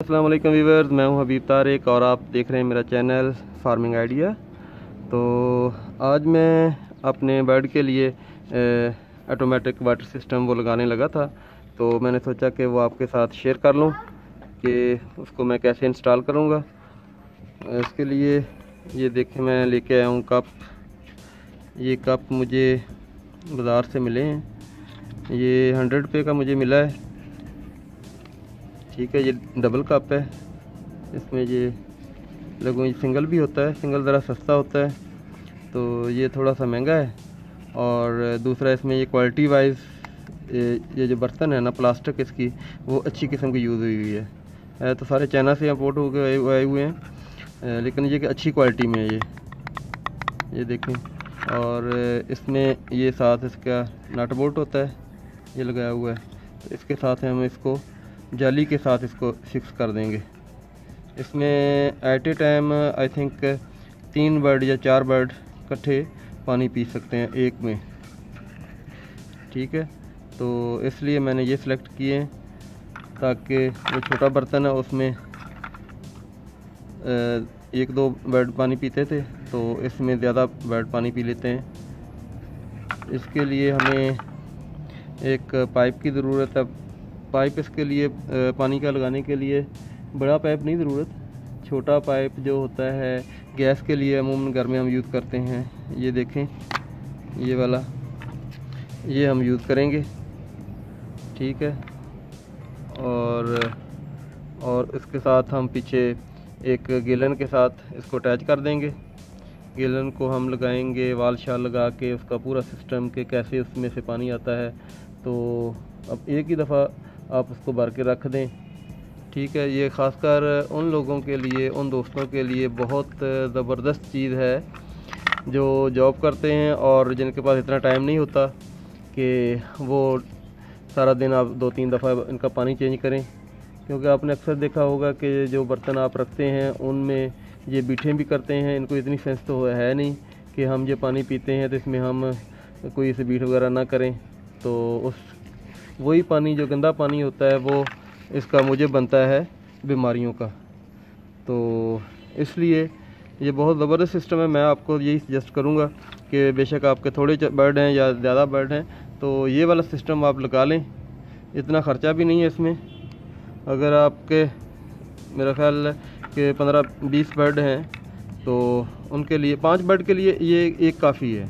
अस्सलाम वालेकुम व्यूअर्स, मैं हूं हबीब तारिक और आप देख रहे हैं मेरा चैनल फार्मिंग आइडिया। तो आज मैं अपने बर्ड के लिए ऑटोमेटिक वाटर सिस्टम वो लगाने लगा था, तो मैंने सोचा कि वो आपके साथ शेयर कर लूं कि उसको मैं कैसे इंस्टॉल करूंगा। इसके लिए ये देखें, मैं लेके आया हूँ कप। ये कप मुझे बाज़ार से मिले हैं, ये 100 रुपये का मुझे मिला है। ठीक है, ये डबल कप है। इसमें ये लगभग ये सिंगल भी होता है, सिंगल ज़रा सस्ता होता है, तो ये थोड़ा सा महंगा है। और दूसरा इसमें ये क्वालिटी वाइज ये जो बर्तन है ना प्लास्टिक, इसकी वो अच्छी किस्म की यूज़ हुई है। तो सारे चाइना से इंपोर्ट होकर आए हुए हैं, लेकिन ये कि अच्छी क्वालिटी में है ये देखें। और इसमें ये साथ इसका नट बोल्ट होता है, ये लगाया हुआ है। तो इसके साथ हम इसको जाली के साथ इसको फिक्स कर देंगे। इसमें at a time I think 3 bird या 4 बर्ड इकट्ठे पानी पी सकते हैं एक में। ठीक है, तो इसलिए मैंने ये सिलेक्ट किए हैं ताकि वो छोटा बर्तन है उसमें 1-2 बर्ड पानी पीते थे, तो इसमें ज़्यादा बर्ड पानी पी लेते हैं। इसके लिए हमें एक पाइप की ज़रूरत है। पाइप इसके लिए पानी का लगाने के लिए बड़ा पाइप नहीं ज़रूरत, छोटा पाइप जो होता है गैस के लिए अमूमन घर में हम यूज़ करते हैं। ये देखें, ये वाला ये हम यूज़ करेंगे। ठीक है, और इसके साथ हम पीछे एक गैलन के साथ इसको अटैच कर देंगे। गैलन को हम लगाएंगे वाल शाल लगा के, उसका पूरा सिस्टम के कैसे उसमें से पानी आता है। तो अब एक ही दफ़ा आप उसको भर के रख दें। ठीक है, ये ख़ासकर उन लोगों के लिए, उन दोस्तों के लिए बहुत ज़बरदस्त चीज़ है जो जॉब करते हैं और जिनके पास इतना टाइम नहीं होता कि वो सारा दिन आप 2-3 दफ़ा इनका पानी चेंज करें। क्योंकि आपने अक्सर देखा होगा कि जो बर्तन आप रखते हैं उनमें ये बीठें भी करते हैं, इनको इतनी सेंस तो है नहीं कि हम ये पानी पीते हैं तो इसमें हम कोई इसे बीठ वगैरह ना करें। तो वही पानी जो गंदा पानी होता है वो इसका मूजब बनता है बीमारियों का। तो इसलिए ये बहुत ज़बरदस्त सिस्टम है। मैं आपको यही सजेस्ट करूँगा कि बेशक आपके थोड़े बर्ड हैं या ज़्यादा बर्ड हैं, तो ये वाला सिस्टम आप लगा लें। इतना ख़र्चा भी नहीं है इसमें। अगर आपके मेरा ख्याल कि 15-20 बर्ड हैं तो उनके लिए, 5 बर्ड के लिए ये एक काफ़ी है।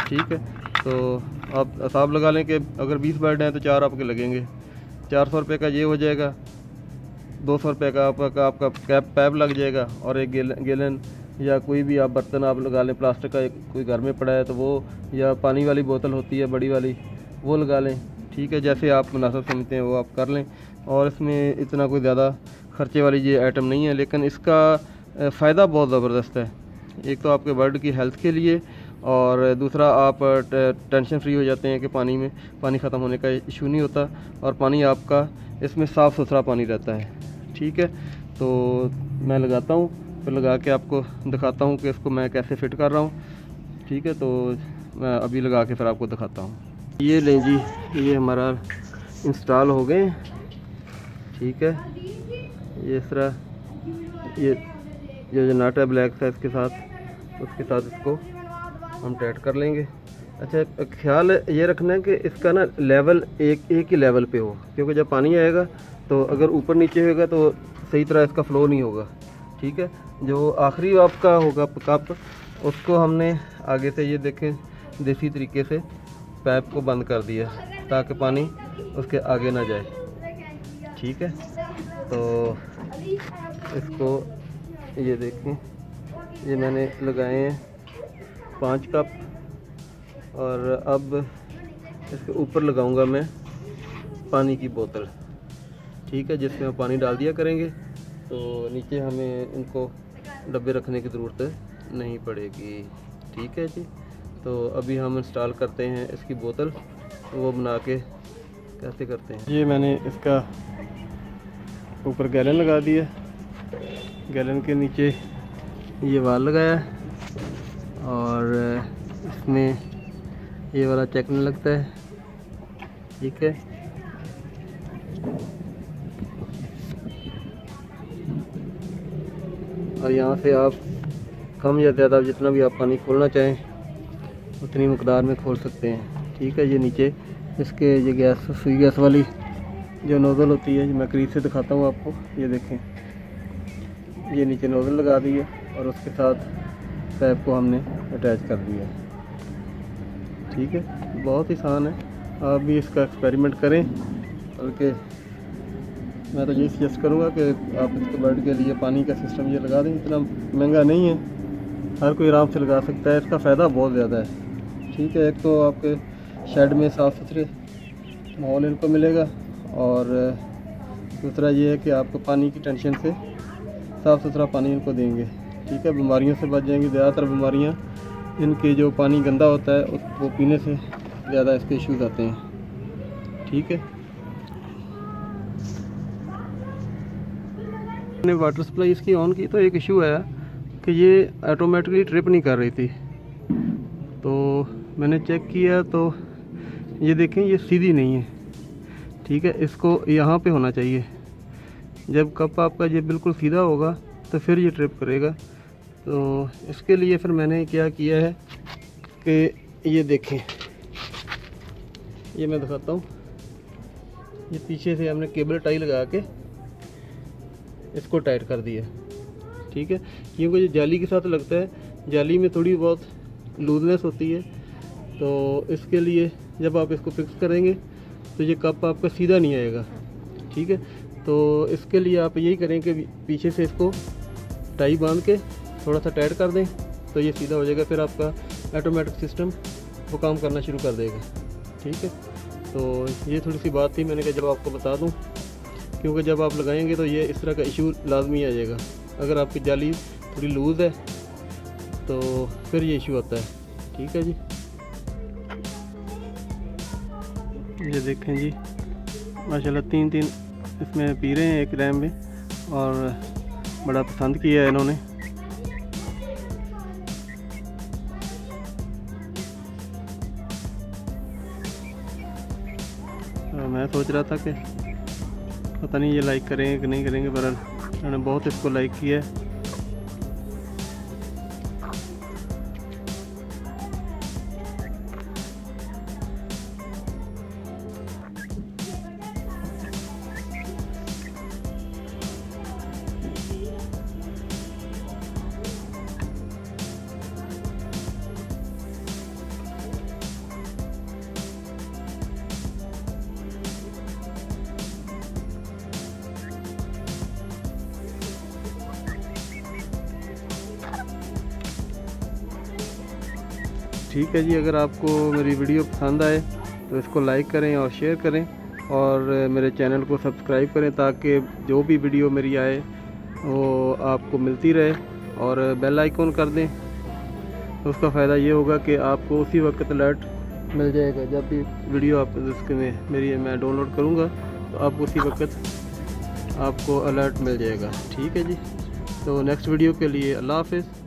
ठीक है, तो आप हिसाब लगा लें कि अगर 20 बर्ड हैं तो 4 आपके लगेंगे। 400 रुपये का ये हो जाएगा, 200 रुपये का आपका कैप पैप लग जाएगा, और एक गैलन या कोई भी आप बर्तन आप लगा लें, प्लास्टिक का कोई घर में पड़ा है तो वो, या पानी वाली बोतल होती है बड़ी वाली, वो लगा लें। ठीक है, जैसे आप मुनासिब समझते हैं वो आप कर लें। और इसमें इतना कोई ज़्यादा ख़र्चे वाली ये आइटम नहीं है, लेकिन इसका फ़ायदा बहुत ज़बरदस्त है। एक तो आपके बर्ड की हेल्थ के लिए, और दूसरा आप टेंशन फ्री हो जाते हैं कि पानी ख़त्म होने का इशू नहीं होता, और पानी आपका इसमें साफ़ सुथरा पानी रहता है। ठीक है, तो मैं लगाता हूँ, फिर लगा के आपको दिखाता हूँ कि इसको मैं कैसे फ़िट कर रहा हूँ। ठीक है, तो मैं अभी लगा के फिर आपको दिखाता हूँ। ये लें जी, ये हमारा इंस्टॉल हो गए। ठीक है, ये इस तरह ये जो नट है ब्लैक साइज के साथ, उसके साथ इसको हम टाइट कर लेंगे। अच्छा, ख्याल ये रखना है कि इसका ना लेवल एक ही लेवल पे हो, क्योंकि जब पानी आएगा तो अगर ऊपर नीचे होगा तो सही तरह इसका फ्लो नहीं होगा। ठीक है, जो आखिरी आपका होगा कप, उसको हमने आगे से ये देखें देसी तरीके से पाइप को बंद कर दिया ताकि पानी उसके आगे ना जाए। ठीक है, तो इसको ये देखें, ये मैंने लगाए हैं 5 कप, और अब इसके ऊपर लगाऊंगा मैं पानी की बोतल। ठीक है, जिसमें हम पानी डाल दिया करेंगे, तो नीचे हमें इनको डब्बे रखने की ज़रूरत नहीं पड़ेगी। ठीक है जी, तो अभी हम इंस्टॉल करते हैं इसकी बोतल, वो बना के कैसे करते हैं। ये मैंने इसका ऊपर गैलन लगा दिया, गैलन के नीचे ये वाल लगाया, और इसमें ये वाला चेकने लगता है। ठीक है, और यहाँ से आप कम या ज़्यादा जितना भी आप पानी खोलना चाहें उतनी मकदार में खोल सकते हैं। ठीक है, ये नीचे इसके ये गैस सुई गैस वाली जो नोज़ल होती है, मैं करीब से दिखाता हूँ आपको। ये देखें, ये नीचे नोज़ल लगा दी है और उसके साथ पैप को हमने अटैच कर दिया है। ठीक है, बहुत ही आसान है, आप भी इसका एक्सपेरिमेंट करें। बल्कि मैं तो ये सजेस्ट करूँगा कि आप इसके बर्ड के लिए पानी का सिस्टम ये लगा दें। इतना महंगा नहीं है, हर कोई आराम से लगा सकता है। इसका फ़ायदा बहुत ज़्यादा है। ठीक है, एक तो आपके शेड में साफ़ सुथरे माहौल इनको मिलेगा और दूसरा ये है कि आपको पानी की टेंशन से साफ़ सुथरा पानी इनको देंगे। ठीक है, बीमारियों से बच जाएंगी। ज़्यादातर बीमारियां इनके जो पानी गंदा होता है वो पीने से ज़्यादा इसके इश्यूज़ आते हैं। ठीक है, मैंने वाटर सप्लाई इसकी ऑन की तो एक इशू आया कि ये ऑटोमेटिकली ट्रिप नहीं कर रही थी। तो मैंने चेक किया तो ये देखें, ये सीधी नहीं है। ठीक है, इसको यहाँ पे होना चाहिए। जब कप आपका ये बिल्कुल सीधा होगा तो फिर ये ट्रिप करेगा। तो इसके लिए फिर मैंने क्या किया है कि ये देखें, ये मैं दिखाता हूँ। ये पीछे से हमने केबल टाई लगा के इसको टाइट कर दिया। ठीक है, क्योंकि ये जाली के साथ लगता है, जाली में थोड़ी बहुत लूजनेस होती है। तो इसके लिए जब आप इसको फिक्स करेंगे तो ये कप आपका सीधा नहीं आएगा। ठीक है, तो इसके लिए आप यही करें कि पीछे से इसको टाई बांध के थोड़ा सा टाइट कर दें तो ये सीधा हो जाएगा। फिर आपका ऑटोमेटिक सिस्टम वो काम करना शुरू कर देगा। ठीक है, तो ये थोड़ी सी बात थी, मैंने कहा जब आपको बता दूं, क्योंकि जब आप लगाएंगे तो ये इस तरह का इशू लाजमी आ जाएगा। अगर आपकी जाली थोड़ी लूज़ है तो फिर ये इशू आता है। ठीक है जी, ये देखें जी, माशाल्लाह 3 इसमें पी रहे हैं एक डैम में और बड़ा पसंद किया है इन्होंने। तो मैं सोच रहा था कि पता नहीं ये लाइक करेंगे कि नहीं करेंगे, पर उन्होंने बहुत इसको लाइक किया है। ठीक है जी, अगर आपको मेरी वीडियो पसंद आए तो इसको लाइक करें और शेयर करें और मेरे चैनल को सब्सक्राइब करें ताकि जो भी वीडियो मेरी आए वो आपको मिलती रहे, और बेल आइकॉन कर दें। तो उसका फ़ायदा ये होगा कि आपको उसी वक्त अलर्ट मिल जाएगा। जब भी वीडियो आप इसमें मैं डाउनलोड करूँगा तो आपको उसी वक्त आपको अलर्ट मिल जाएगा। ठीक है जी, तो नेक्स्ट वीडियो के लिए अल्लाह हाफ़िज़।